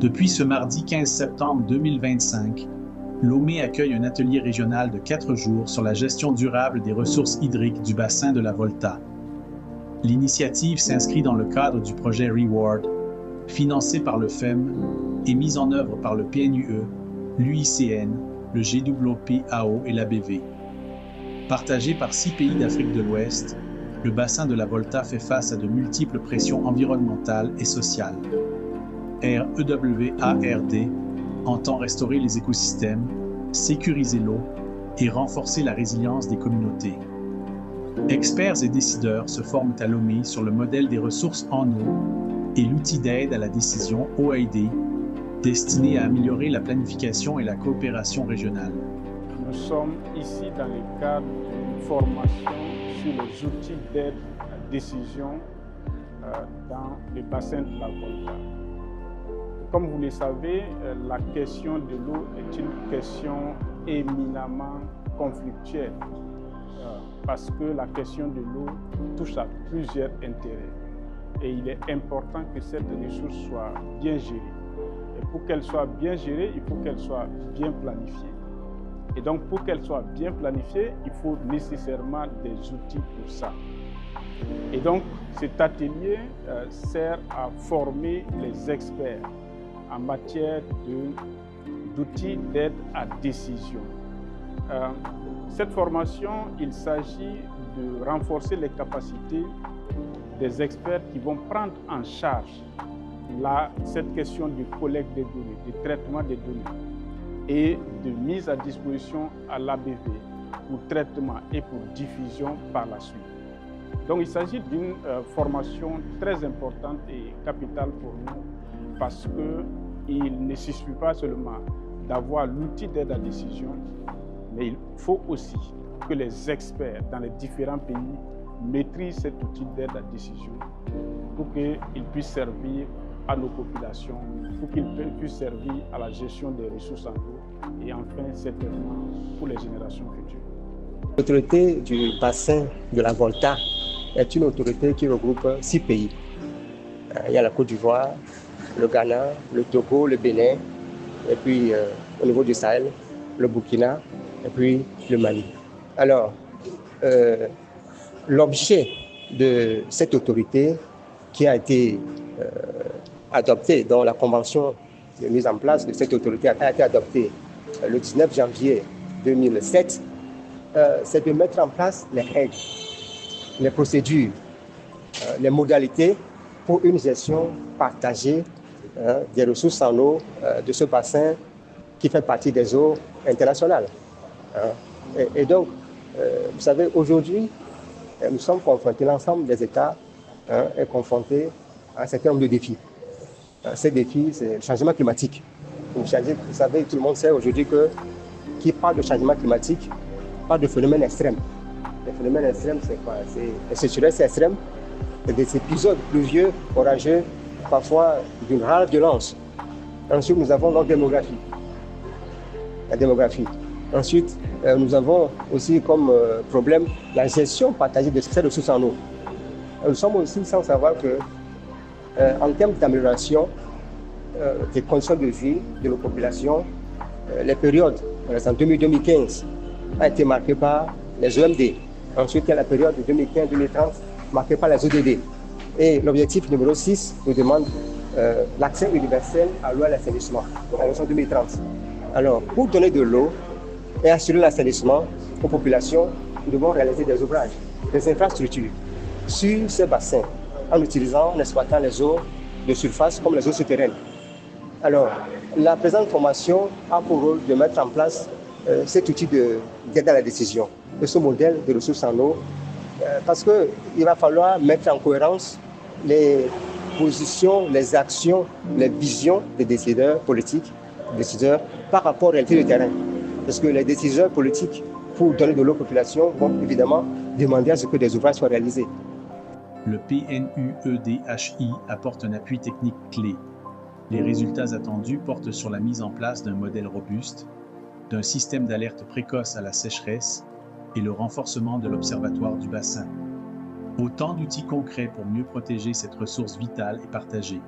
Depuis ce mardi 15 septembre 2025, Lomé accueille un atelier régional de 4 jours sur la gestion durable des ressources hydriques du bassin de la Volta. L'initiative s'inscrit dans le cadre du projet REWARD, financé par le FEM et mis en œuvre par le PNUE, l'UICN, le GWPAO et l'ABV. Partagé par 6 pays d'Afrique de l'Ouest, le bassin de la Volta fait face à de multiples pressions environnementales et sociales. REWARD entend restaurer les écosystèmes, sécuriser l'eau et renforcer la résilience des communautés. Experts et décideurs se forment à Lomé sur le modèle des ressources en eau et l'outil d'aide à la décision OAID, destiné à améliorer la planification et la coopération régionale. Nous sommes ici dans le cadre d'une formation sur les outils d'aide à la décision dans le bassin de la Volta. Comme vous le savez, la question de l'eau est une question éminemment conflictuelle parce que la question de l'eau touche à plusieurs intérêts et il est important que cette ressource soit bien gérée. Et pour qu'elle soit bien gérée, il faut qu'elle soit bien planifiée. Et donc pour qu'elle soit bien planifiée, il faut nécessairement des outils pour ça. Et donc cet atelier sert à former les experts en matière d'outils d'aide à décision. Cette formation, il s'agit de renforcer les capacités des experts qui vont prendre en charge cette question de collecte des données, de traitement des données et de mise à disposition à l'ABV pour traitement et pour diffusion par la suite. Donc il s'agit d'une formation très importante et capitale pour nous parce qu'il ne suffit pas seulement d'avoir l'outil d'aide à la décision, mais il faut aussi que les experts dans les différents pays maîtrisent cet outil d'aide à la décision pour qu'il puisse servir à nos populations, pour qu'il puisse servir à la gestion des ressources en eau et enfin certainement pour les générations futures. L'autorité du bassin de la Volta est une autorité qui regroupe 6 pays. Il y a la Côte d'Ivoire, le Ghana, le Togo, le Bénin, et puis au niveau du Sahel, le Burkina, et puis le Mali. Alors, l'objet de cette autorité qui a été adoptée dans la convention de mise en place de cette autorité a été adoptée le 19 janvier 2007, c'est de mettre en place les règles, les procédures, les modalités pour une gestion partagée des ressources en eau de ce bassin qui fait partie des eaux internationales. Et donc, vous savez, aujourd'hui, nous sommes confrontés, l'ensemble des États est confronté à un certain nombre de défis. Ces défis, c'est le changement climatique. Vous savez, tout le monde sait aujourd'hui que qui parle de changement climatique parle de phénomènes extrêmes. Les phénomènes extrêmes, c'est quoi? C'est les sécheresses extrêmes, c'est des épisodes pluvieux, orageux, parfois d'une rare violence. Ensuite, nous avons notre démographie. La démographie. Ensuite, nous avons aussi comme problème la gestion partagée de ces ressources en eau. Nous sommes aussi sans savoir que, en termes d'amélioration des conditions de vie de nos populations, les périodes, par exemple 2000-2015, a été marquée par les OMD. Ensuite, il y a la période de 2015-2030 marquée par les ODD. Et l'objectif numéro 6 nous demande l'accès universel à l'eau et à l'assainissement, à l'horizon 2030. Alors, pour donner de l'eau et assurer l'assainissement aux populations, nous devons réaliser des ouvrages, des infrastructures sur ces bassins, en utilisant, en exploitant les eaux de surface comme les eaux souterraines. Alors, la présente formation a pour rôle de mettre en place cet outil d'aide à la décision, de ce modèle de ressources en eau, parce qu'il va falloir mettre en cohérence les positions, les actions, les visions des décideurs politiques, décideurs par rapport aux réalités du terrain. Parce que les décideurs politiques, pour donner de l'eau aux populations, vont évidemment demander à ce que des ouvrages soient réalisés. Le PNUEDHI apporte un appui technique clé. Les résultats attendus portent sur la mise en place d'un modèle robuste, d'un système d'alerte précoce à la sécheresse et le renforcement de l'Observatoire du bassin. Autant d'outils concrets pour mieux protéger cette ressource vitale et partagée.